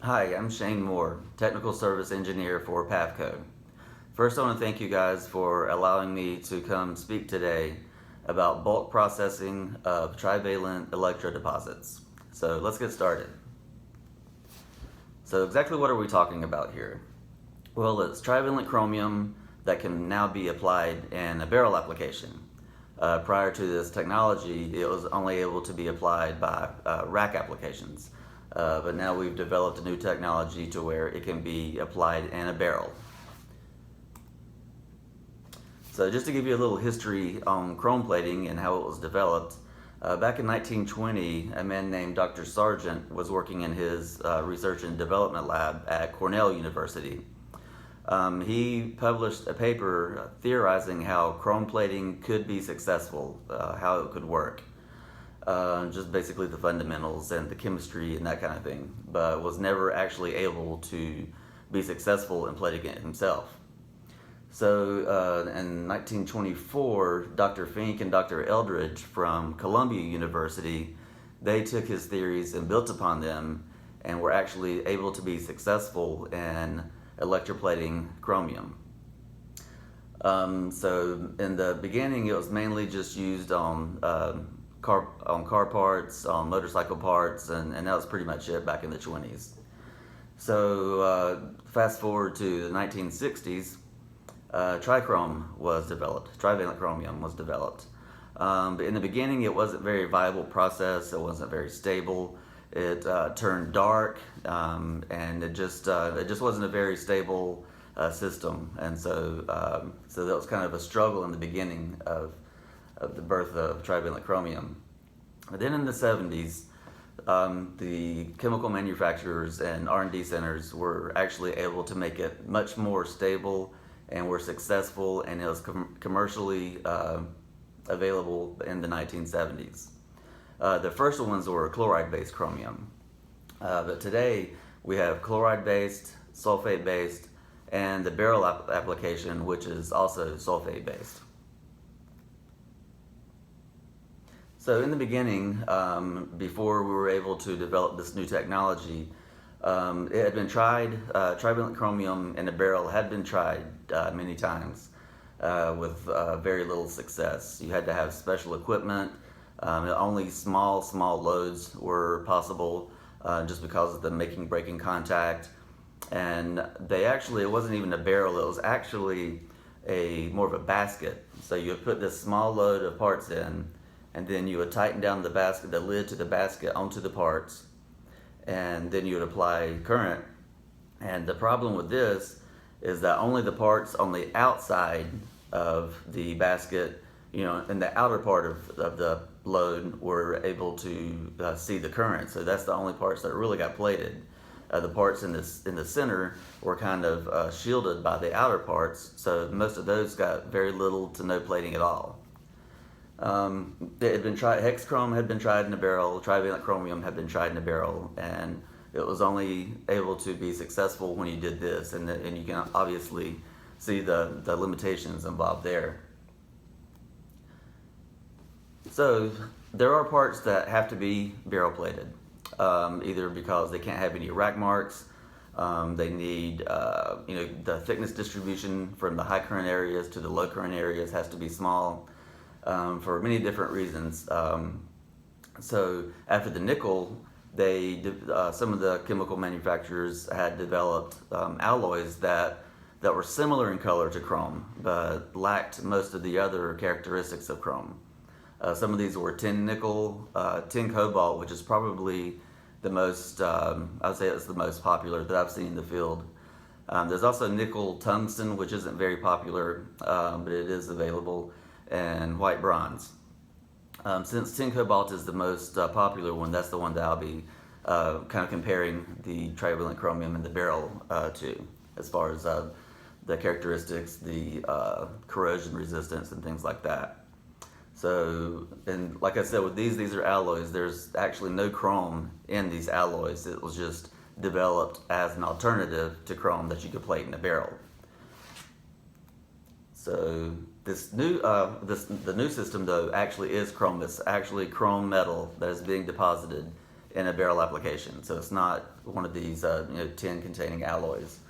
Hi, I'm Shane Moore, Technical Service Engineer for PAVCO. First, I want to thank you guys for allowing me to come speak today about bulk processing of trivalent electrodeposits. So let's get started. So exactly what are we talking about here? Well, it's trivalent chromium that can now be applied in a barrel application. Prior to this technology, it was only able to be applied by rack applications. But now we've developed a new technology to where it can be applied in a barrel. So just to give you a little history on chrome plating and how it was developed, back in 1920, a man named Dr. Sargent was working in his research and development lab at Cornell University. He published a paper theorizing how chrome plating could be successful, how it could work. Just basically the fundamentals and the chemistry and that kind of thing, but was never actually able to be successful in plating it himself. So in 1924, Dr. Fink and Dr. Eldridge from Columbia University, they took his theories and built upon them and were actually able to be successful in electroplating chromium. So in the beginning, it was mainly just used on car parts, on motorcycle parts, and that was pretty much it back in the 20s. So fast forward to the 1960s, trichrome was developed, trivalent chromium was developed. But in the beginning, it wasn't a very viable process, it wasn't very stable. It turned dark, and it just wasn't a very stable system, and so that was kind of a struggle in the beginning of the birth of trivalent chromium. But then in the 70s, the chemical manufacturers and R&D centers were actually able to make it much more stable and were successful, and it was commercially available in the 1970s. The first ones were chloride-based chromium, but today we have chloride-based, sulfate-based, and the barrel application, which is also sulfate-based. So in the beginning, before we were able to develop this new technology, it had been tried, trivalent chromium in a barrel had been tried many times with very little success. You had to have special equipment. Only small loads were possible just because of the breaking contact. And it wasn't even a barrel, it was actually more of a basket. So you would put this small load of parts in, and then you would tighten down the lid to the basket onto the parts, and then you would apply current. And the problem with this is that only the parts on the outside of the basket, in the outer part of the load, were able to see the current. So that's the only parts that really got plated. The parts in the center were kind of shielded by the outer parts, so most of those got very little to no plating at all. It had been tried. Hexchrome had been tried in a barrel. Trivalent chromium had been tried in a barrel, and it was only able to be successful when you did this, and you can obviously see the limitations involved there. So there are parts that have to be barrel plated, either because they can't have any rack marks. They need, the thickness distribution from the high current areas to the low current areas has to be small, for many different reasons. So after the nickel, some of the chemical manufacturers had developed alloys that were similar in color to chrome, but lacked most of the other characteristics of chrome. Some of these were tin nickel, tin cobalt, which is probably the most, I'd say it's the most popular that I've seen in the field. There's also nickel tungsten, which isn't very popular, but it is available, and white bronze. Since tin cobalt is the most popular one, that's the one that I'll be kind of comparing the trivalent chromium in the barrel to, as far as the characteristics, the corrosion resistance, and things like that. So, and like I said, with these are alloys. There's actually no chrome in these alloys. It was just developed as an alternative to chrome that you could plate in a barrel. So the new system though actually is chrome. It's actually chrome metal that is being deposited in a barrel application. So it's not one of these tin containing alloys.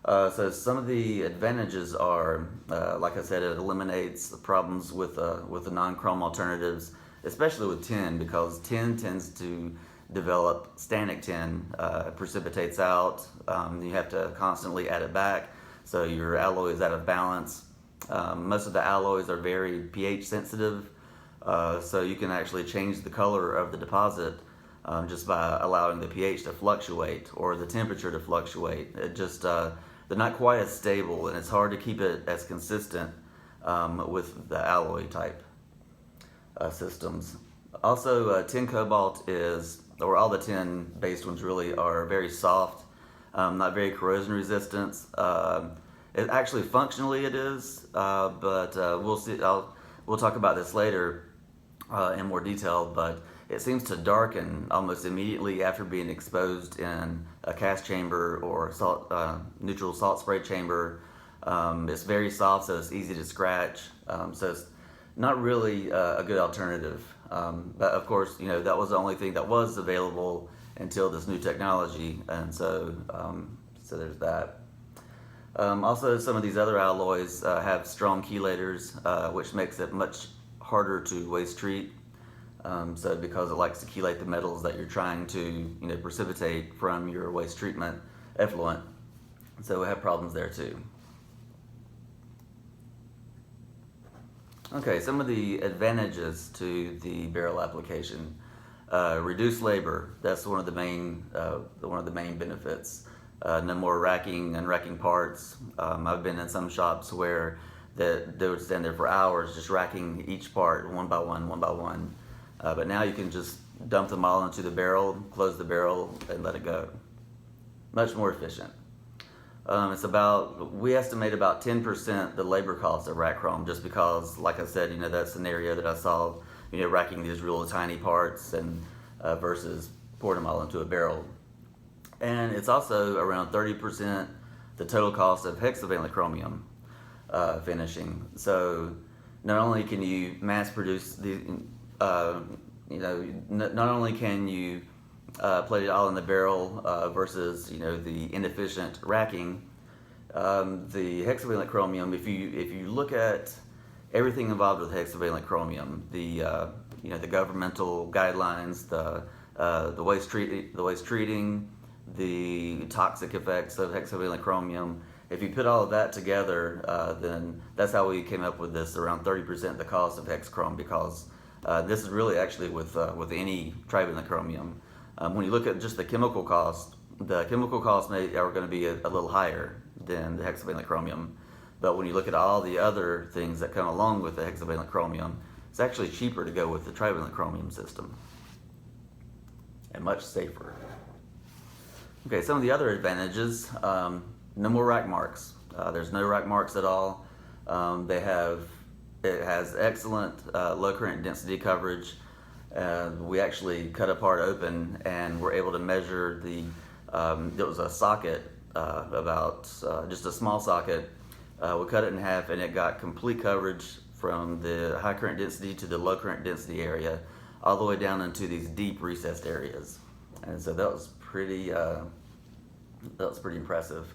So some of the advantages are, like I said, it eliminates the problems with the non-chrome alternatives, especially with tin, because tin tends to develop static tin, precipitates out. You have to constantly add it back, so your alloy is out of balance. Most of the alloys are very pH sensitive, so you can actually change the color of the deposit just by allowing the pH to fluctuate or the temperature to fluctuate. It just they're not quite as stable, and it's hard to keep it as consistent with the alloy type systems. Also, tin cobalt is, or all the tin based ones really, are very soft, not very corrosion resistant. It actually functionally it is, but we'll see. We'll talk about this later in more detail, but it seems to darken almost immediately after being exposed in a cast chamber or neutral salt spray chamber. It's very soft, so it's easy to scratch. So it's not really a good alternative. But of course, that was the only thing that was available until this new technology, and so there's that. Also, some of these other alloys have strong chelators, which makes it much harder to waste treat. So because it likes to chelate the metals that you're trying to precipitate from your waste treatment effluent, so we have problems there too. Okay, some of the advantages to the barrel application: reduced labor. That's one of the main benefits. No more racking and unracking parts. I've been in some shops where they would stand there for hours just racking each part one by one. But now you can just dump them all into the barrel, close the barrel, and let it go. Much more efficient. We estimate about 10% the labor cost of rack chrome, just because, like I said, that scenario that I saw, racking these real tiny parts and versus pouring them all into a barrel. And it's also around 30% the total cost of hexavalent chromium finishing. So not only can you mass produce not only can you plate it all in the barrel versus the inefficient racking, the hexavalent chromium. If you look at everything involved with hexavalent chromium, the governmental guidelines, the waste treating, the toxic effects of hexavalent chromium. If you put all of that together, then that's how we came up with this, around 30% the cost of hex chrome, because this is really actually with any trivalent chromium. When you look at just the chemical costs are going to be a little higher than the hexavalent chromium. But when you look at all the other things that come along with the hexavalent chromium, it's actually cheaper to go with the trivalent chromium system, and much safer. Okay, some of the other advantages: no more rack marks. There's no rack marks at all. It has excellent low current density coverage. We actually cut a part open and were able to measure it was a socket, about just a small socket. We cut it in half, and it got complete coverage from the high current density to the low current density area, all the way down into these deep recessed areas. And so that was pretty impressive.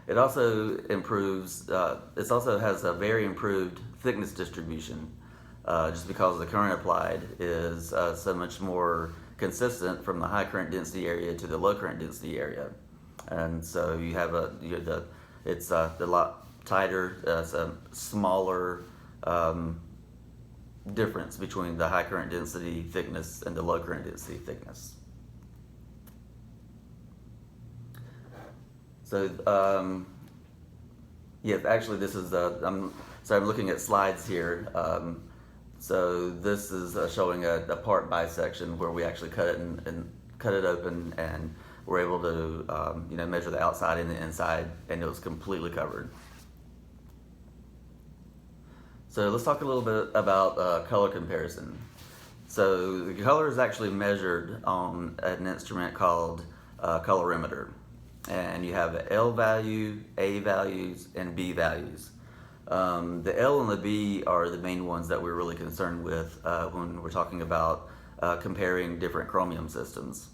It also improves. It also has a very improved thickness distribution, just because the current applied is so much more consistent from the high current density area to the low current density area, and so you have it's a lot tighter. It's a smaller difference between the high current density thickness and the low current density thickness. So, actually this is, I'm looking at slides here. So this is showing a part bisection where we actually cut it and cut it open, and we're able to, measure the outside and the inside, and it was completely covered. So let's talk a little bit about color comparison. So the color is actually measured on an instrument called colorimeter. And you have L value, A values, and B values. The L and the B are the main ones that we're really concerned with when we're talking about comparing different chromium systems.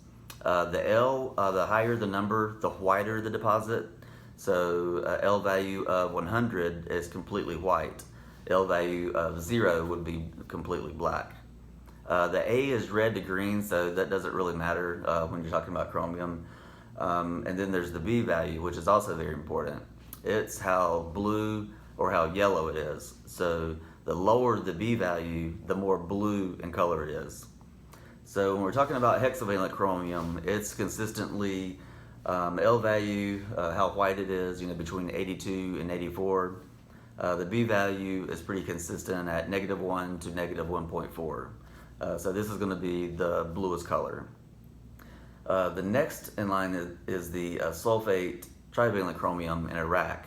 The higher the number, the whiter the deposit. So L value of 100 is completely white. L value of 0 would be completely black. The A is red to green, so that doesn't really matter when you're talking about chromium. And then there's the B value, which is also very important. It's how blue or how yellow it is. So the lower the B value, the more blue in color it is. So when we're talking about hexavalent chromium, it's consistently L value, how white it is, between 82 and 84. The B value is pretty consistent at -1 to -1.4. So this is going to be the bluest color. The next in line is the sulfate trivalent chromium in a rack.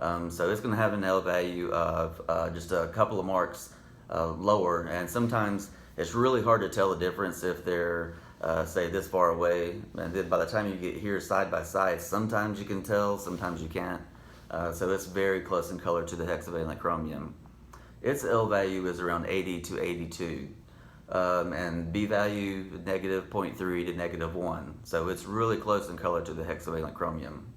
So it's going to have an L value of just a couple of marks lower, and sometimes it's really hard to tell the difference if they're say this far away, and then by the time you get here side by side, sometimes you can tell, sometimes you can't. So it's very close in color to the hexavalent chromium. Its L value is around 80 to 82. And B value -0.3 to -1. So it's really close in color to the hexavalent chromium.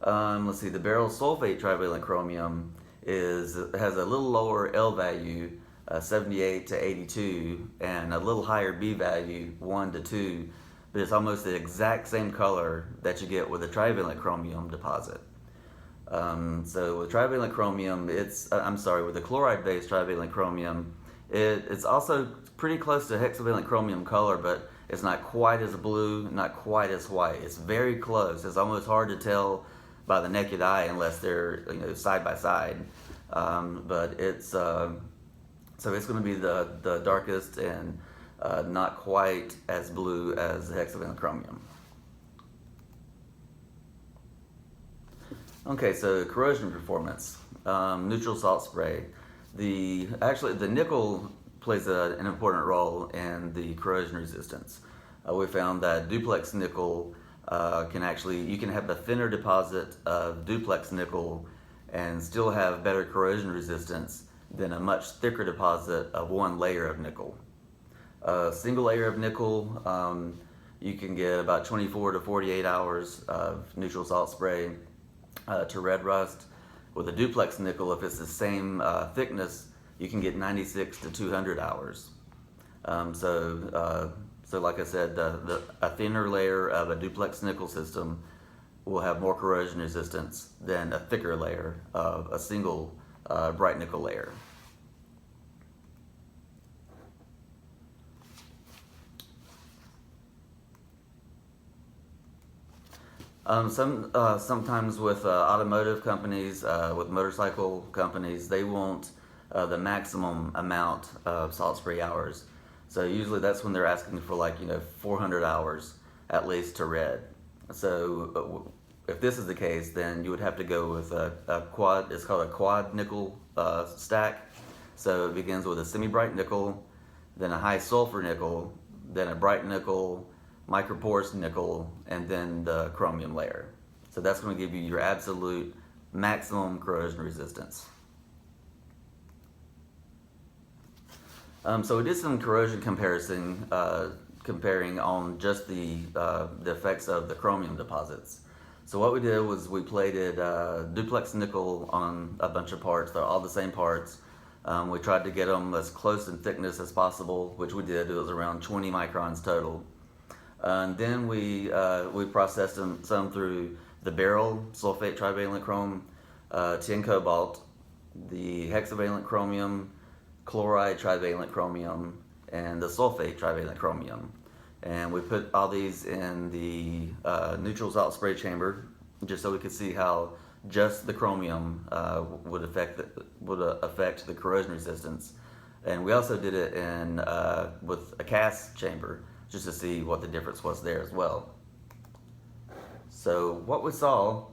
Let's see, the beryl sulfate trivalent chromium has a little lower L value, 78 to 82, and a little higher B value, 1 to 2, but it's almost the exact same color that you get with a trivalent chromium deposit. So with trivalent chromium, with the chloride-based trivalent chromium, it's also pretty close to hexavalent chromium color, but it's not quite as blue, not quite as white. It's very close. It's almost hard to tell by the naked eye unless they're side by side. But it's so it's going to be the darkest and not quite as blue as the hexavalent chromium. Okay, so corrosion performance, neutral salt spray. The nickel plays an important role in the corrosion resistance. We found that duplex nickel you can have a thinner deposit of duplex nickel and still have better corrosion resistance than a much thicker deposit of one layer of nickel. A single layer of nickel, you can get about 24 to 48 hours of neutral salt spray to red rust. With a duplex nickel, if it's the same thickness, you can get 96 to 200 hours. So like I said, a thinner layer of a duplex nickel system will have more corrosion resistance than a thicker layer of a single bright nickel layer. Sometimes with automotive companies, with motorcycle companies, they want the maximum amount of salt spray hours. So usually that's when they're asking for 400 hours at least to red. So if this is the case, then you would have to go with a quad. It's called a quad nickel stack. So it begins with a semi-bright nickel, then a high sulfur nickel, then a bright nickel, microporous nickel, and then the chromium layer. So that's going to give you your absolute maximum corrosion resistance. So we did some corrosion comparison, comparing on just the effects of the chromium deposits. So what we did was we plated duplex nickel on a bunch of parts. They're all the same parts. We tried to get them as close in thickness as possible, which we did. It was around 20 microns total. And then we processed some through the beryl sulfate trivalent chrome, tin cobalt, the hexavalent chromium, chloride trivalent chromium, and the sulfate trivalent chromium. And we put all these in the neutral salt spray chamber just so we could see how just the chromium would affect the corrosion resistance. And we also did it with a cast chamber just to see what the difference was there as well. So what we saw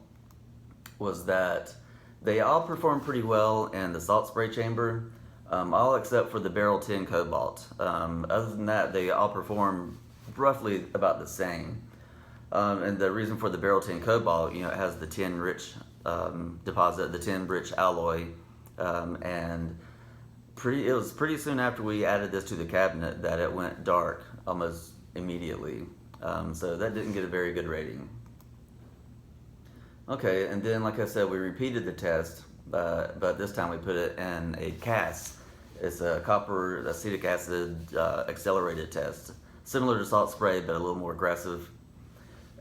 was that they all performed pretty well in the salt spray chamber, all except for the beryl tin cobalt. Other than that, they all perform roughly about the same. And the reason for the beryl tin cobalt, it has the tin rich deposit, the tin rich alloy, and it was pretty soon after we added this to the cabinet that it went dark almost immediately. So that didn't get a very good rating. Okay, and then like I said, we repeated the test, but this time we put it in a CAS. It's a copper acetic acid accelerated test, similar to salt spray, but a little more aggressive.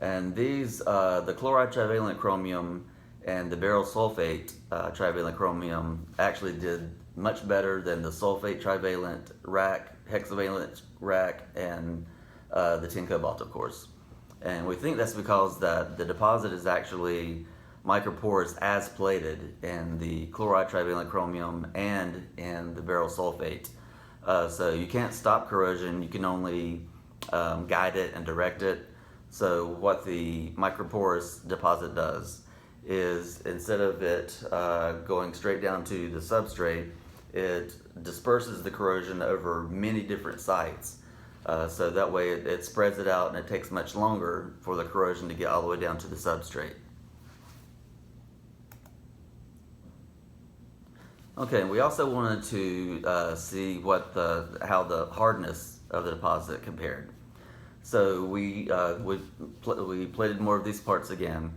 And these, the chloride trivalent chromium and the beryl sulfate trivalent chromium actually did much better than the sulfate trivalent rack, hexavalent rack, and the tin cobalt, of course. And we think that's because the deposit is actually microporous as plated in the chloride trivalent chromium and in the beryl sulfate. So you can't stop corrosion, you can only guide it and direct it. So what the microporous deposit does is, instead of it going straight down to the substrate, it disperses the corrosion over many different sites. So that way it spreads it out, and it takes much longer for the corrosion to get all the way down to the substrate. Okay, we also wanted to see how the hardness of the deposit compared. So we plated more of these parts again,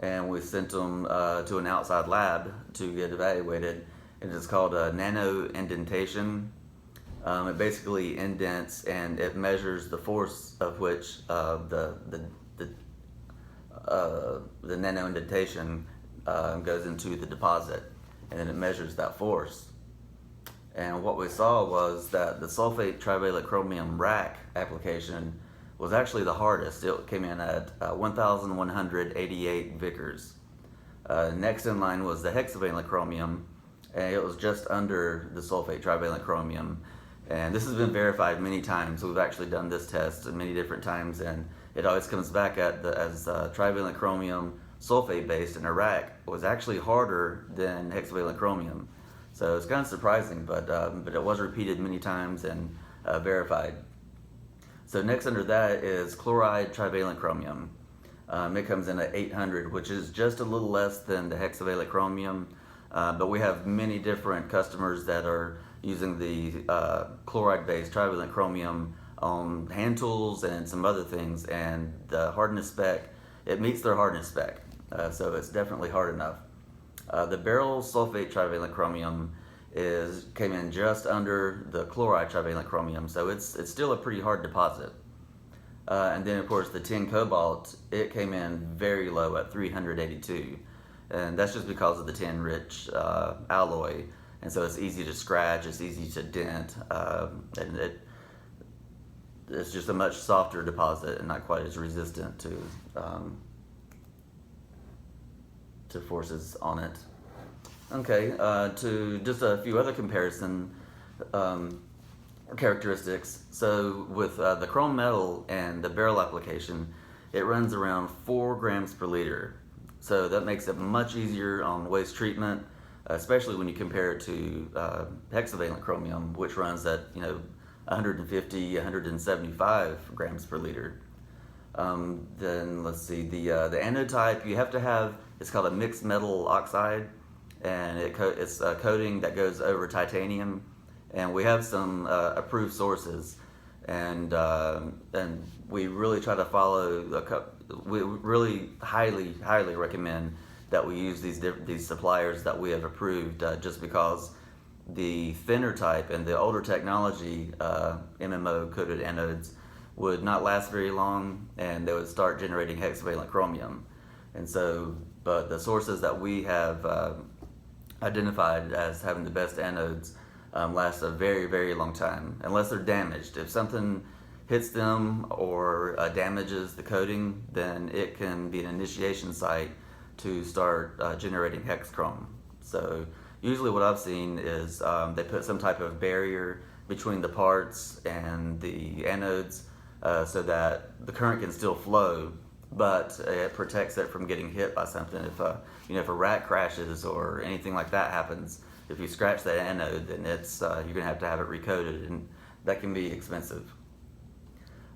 and we sent them to an outside lab to get evaluated. And it's called a nano indentation. It basically indents, and it measures the force of which the nano indentation goes into the deposit, and then it measures that force. And what we saw was that the sulfate trivalent chromium rack application was actually the hardest. It came in at 1,188 Vickers. Next in line was the hexavalent chromium, and it was just under the sulfate trivalent chromium. And this has been verified many times. We've actually done this test many different times, and it always comes back as trivalent chromium sulfate based in a rack was actually harder than hexavalent chromium. So it's kind of surprising, but it was repeated many times and verified. So next under that is chloride trivalent chromium. It comes in at 800, which is just a little less than the hexavalent chromium, but we have many different customers that are using the chloride-based trivalent chromium on hand tools and some other things, and the hardness spec, it meets their hardness spec, so it's definitely hard enough. The beryl sulfate trivalent chromium came in just under the chloride trivalent chromium, so it's still a pretty hard deposit. And then of course the tin cobalt, it came in very low at 382, and that's just because of the tin rich alloy, and so it's easy to scratch, it's easy to dent, and it's just a much softer deposit and not quite as resistant to forces on it. Okay, to just a few other comparison characteristics. So with the chrome metal and the beryl application, it runs around 4 grams per liter. So that makes it much easier on waste treatment, especially when you compare it to hexavalent chromium, which runs at 150, 175 grams per liter. Then let's see, the anode type, you have to have, it's called a mixed metal oxide, and it's a coating that goes over titanium, and we have some approved sources, and we really try to follow. We really highly recommend that we use these suppliers that we have approved, just because the thinner type and the older technology MMO coated anodes would not last very long, and they would start generating hexavalent chromium. And so, but the sources that we have identified as having the best anodes last a very long time, unless they're damaged. If something hits them or damages the coating, then it can be an initiation site to start generating hex chrome. So usually what I've seen is they put some type of barrier between the parts and the anodes, so that the current can still flow, but it protects it from getting hit by something. If a rat crashes or anything like that happens, if you scratch that anode, then you're gonna have to have it recoated, and that can be expensive.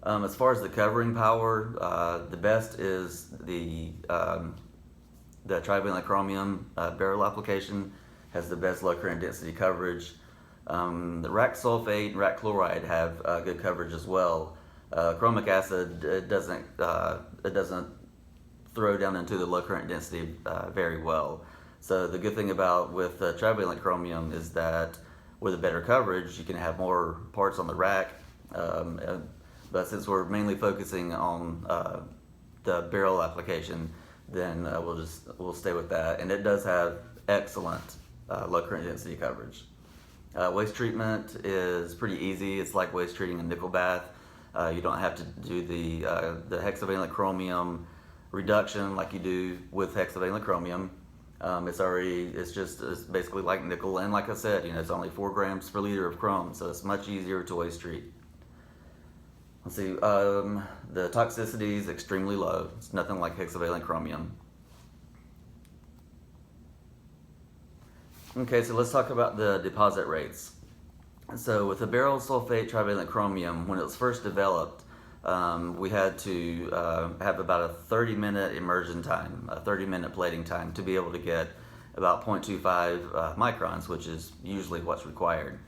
As far as the covering power, the best is the trivalent chromium beryl application has the best low current density coverage. The rack sulfate and rack chloride have good coverage as well, Chromic acid, it doesn't throw down into the low current density very well. So the good thing about with trivalent chromium is that with a better coverage, you can have more parts on the rack. But since we're mainly focusing on the barrel application, then we'll stay with that. And it does have excellent low current density coverage. Waste treatment is pretty easy. It's like waste treating a nickel bath. You don't have to do the hexavalent chromium reduction like you do with hexavalent chromium. It's basically like nickel, and like I said, it's only 4 grams per liter of chrome, so it's much easier to waste treat. Let's see, the toxicity is extremely low. It's nothing like hexavalent chromium. Okay, so let's talk about the deposit rates. So with the beryl sulfate trivalent chromium, when it was first developed, we had to have about a 30-minute immersion time, a 30-minute plating time to be able to get about 0.25 microns, which is usually what's required.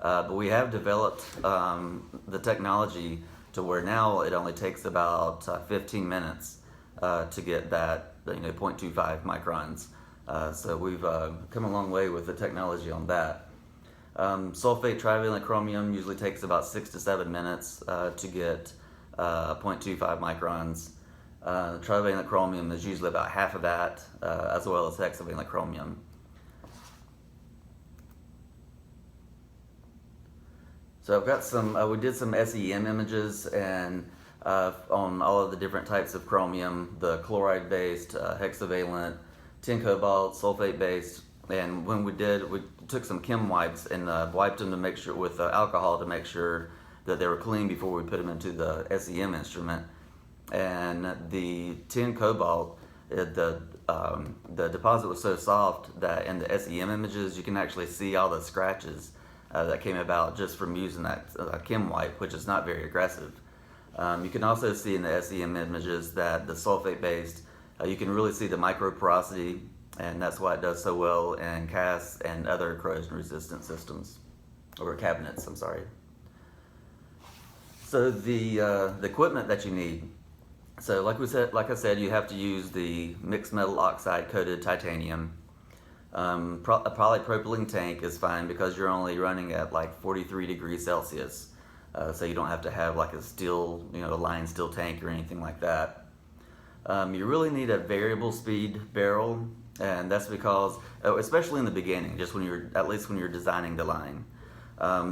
But we have developed the technology to where now it only takes about 15 minutes to get that 0.25 microns. So we've come a long way with the technology on that. Sulfate trivalent chromium usually takes about 6 to 7 minutes to get 0.25 microns. Trivalent chromium is usually about half of that, as well as hexavalent chromium. So I've got we did some SEM images and on all of the different types of chromium, the chloride-based, hexavalent, tin cobalt, sulfate-based, and when we took some chem wipes and wiped them to make sure with alcohol to make sure that they were clean before we put them into the SEM instrument. And the tin cobalt, the deposit was so soft that in the SEM images you can actually see all the scratches that came about just from using that chem wipe, which is not very aggressive. You can also see in the SEM images that the sulfate-based, you can really see the microporosity, and that's why it does so well in casts and other corrosion-resistant systems, or cabinets, I'm sorry. So the equipment that you need. So like I said, you have to use the mixed metal oxide coated titanium. A polypropylene tank is fine because you're only running at like 43 degrees Celsius. So you don't have to have like a steel, a line steel tank or anything like that. You really need a variable speed barrel, and that's because, especially in the beginning, just at least when you're designing the line.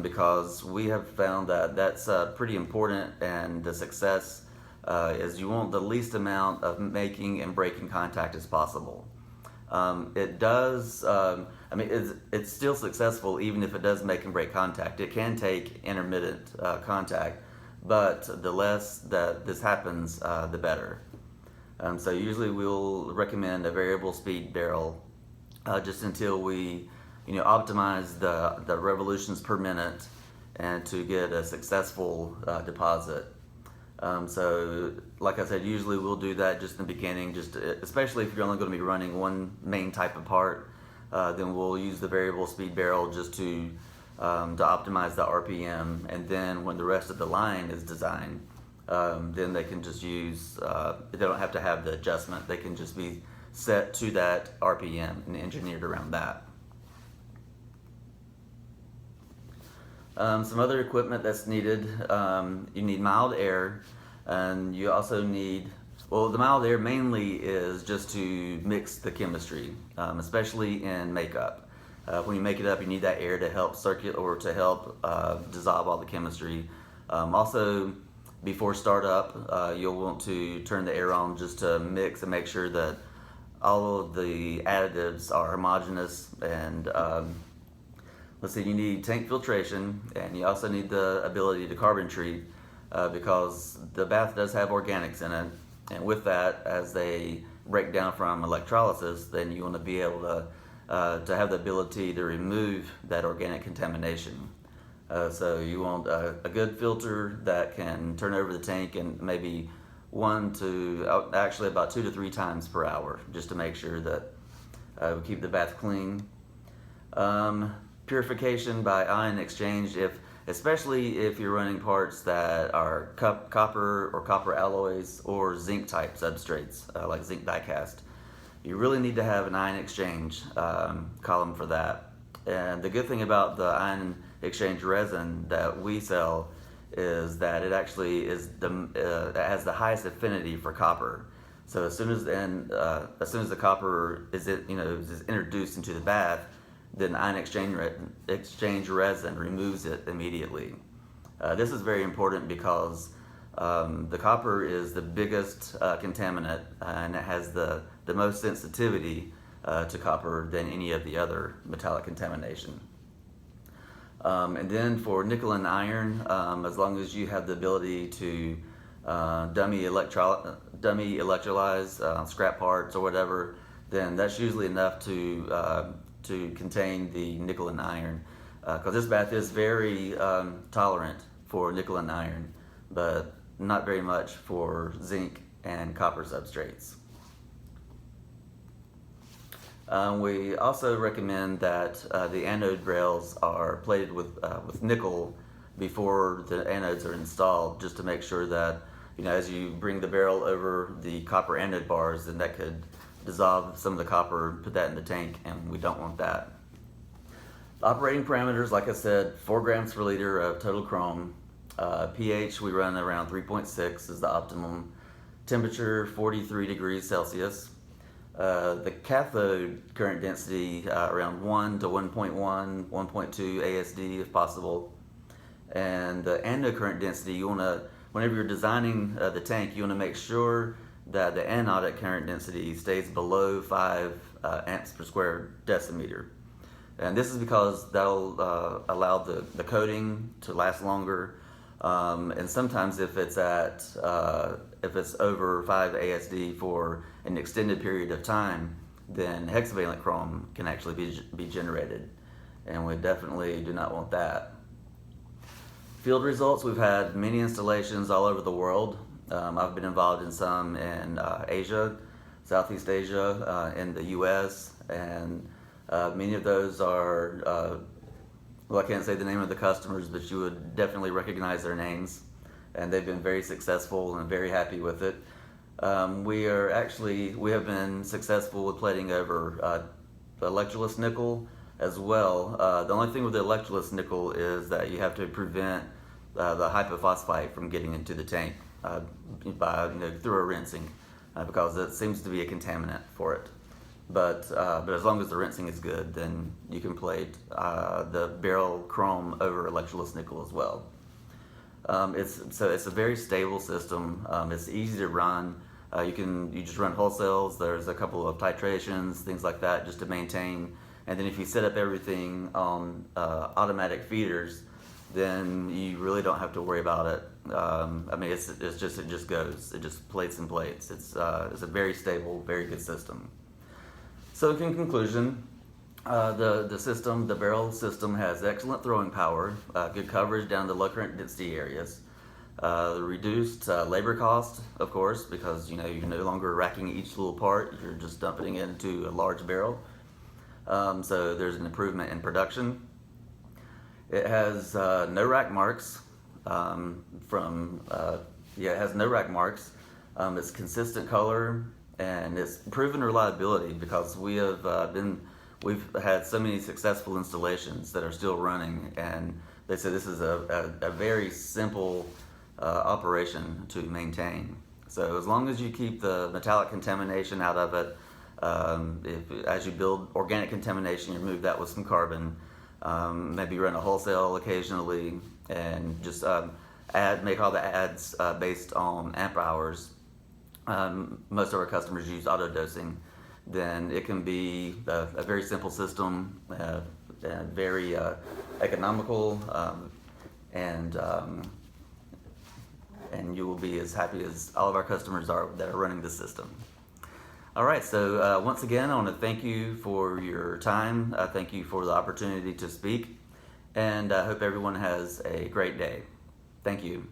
Because we have found that that's pretty important, and the success is you want the least amount of making and breaking contact as possible. It does, it's still successful even if it does make and break contact. It can take intermittent contact, but the less that this happens, the better. So usually we'll recommend a variable speed barrel just until we optimize the revolutions per minute and to get a successful deposit. So like I said, usually we'll do that just in the beginning, especially if you're only going to be running one main type of part, then we'll use the variable speed barrel just to optimize the RPM, and then when the rest of the line is designed, then they can just use, they don't have to have the adjustment, they can just be set to that RPM and engineered around that. Some other equipment that's needed, you need mild air, and you also need, the mild air mainly is just to mix the chemistry, especially in makeup. When you make it up, you need that air to help circulate or to help dissolve all the chemistry. Also, before startup, you'll want to turn the air on just to mix and make sure that all of the additives are homogeneous. And let's see, you need tank filtration, and you also need the ability to carbon treat because the bath does have organics in it. And with that, as they break down from electrolysis, then you want to be able to have the ability to remove that organic contamination. So you want a good filter that can turn over the tank in maybe actually about 2 to 3 times per hour, just to make sure that we keep the bath clean. Purification by ion exchange. especially if you're running parts that are copper or copper alloys or zinc type substrates, like zinc die-cast. You really need to have an ion exchange column for that. And the good thing about the ion exchange resin that we sell is that it actually is it has the highest affinity for copper. So as soon as the copper is introduced into the bath, then ion exchange resin removes it immediately. This is very important because the copper is the biggest contaminant, and it has the most sensitivity to copper than any of the other metallic contamination. And then for nickel and iron, as long as you have the ability to dummy electrolyze scrap parts or whatever, then that's usually enough to contain the nickel and iron. Because this bath is very tolerant for nickel and iron, but not very much for zinc and copper substrates. We also recommend that the anode rails are plated with nickel before the anodes are installed, just to make sure that, as you bring the barrel over the copper anode bars, then that could dissolve some of the copper, put that in the tank, and we don't want that. Operating parameters, like I said, 4 grams per liter of total chrome. pH, we run around 3.6 is the optimum. Temperature, 43 degrees Celsius. The cathode current density, around 1 to 1.1, 1.2 ASD if possible. And the anode current density, whenever you're designing the tank, you want to make sure that the anodic current density stays below 5 amps per square decimeter. And this is because that'll allow the coating to last longer. And sometimes if it's over 5 ASD for an extended period of time, then hexavalent chrome can actually be generated. And we definitely do not want that. Field results, we've had many installations all over the world. I've been involved in some in Asia, Southeast Asia, in the US, and many of those are, well, I can't say the name of the customers, but you would definitely recognize their names, and they've been very successful and very happy with it. We have been successful with plating over electroless nickel as well. The only thing with the electroless nickel is that you have to prevent the hypophosphite from getting into the tank through a rinsing, because it seems to be a contaminant for it. But as long as the rinsing is good, then you can plate the barrel chrome over electroless nickel as well. It's a very stable system. It's easy to run. You just run wholesales. There's a couple of titrations, things like that, just to maintain. And then if you set up everything on automatic feeders, then you really don't have to worry about it. It just goes. It just plates and plates. It's a very stable, very good system. So in conclusion, the barrel system has excellent throwing power, good coverage down to low current density areas, reduced labor cost, of course, because you're no longer racking each little part. You're just dumping it into a large barrel. So there's an improvement in production. It has no rack marks. It has no rack marks. It's consistent color, and it's proven reliability, because we've had so many successful installations that are still running, and they say this is a very simple operation to maintain. So as long as you keep the metallic contamination out of it, as you build organic contamination, you remove that with some carbon. Maybe run a wholesale occasionally, and just make all the adds based on amp hours. Most of our customers use auto dosing. Then it can be a very simple system, very economical, and you will be as happy as all of our customers are that are running this system. All right, so once again, I want to thank you for your time. Thank you for the opportunity to speak, and I hope everyone has a great day. Thank you.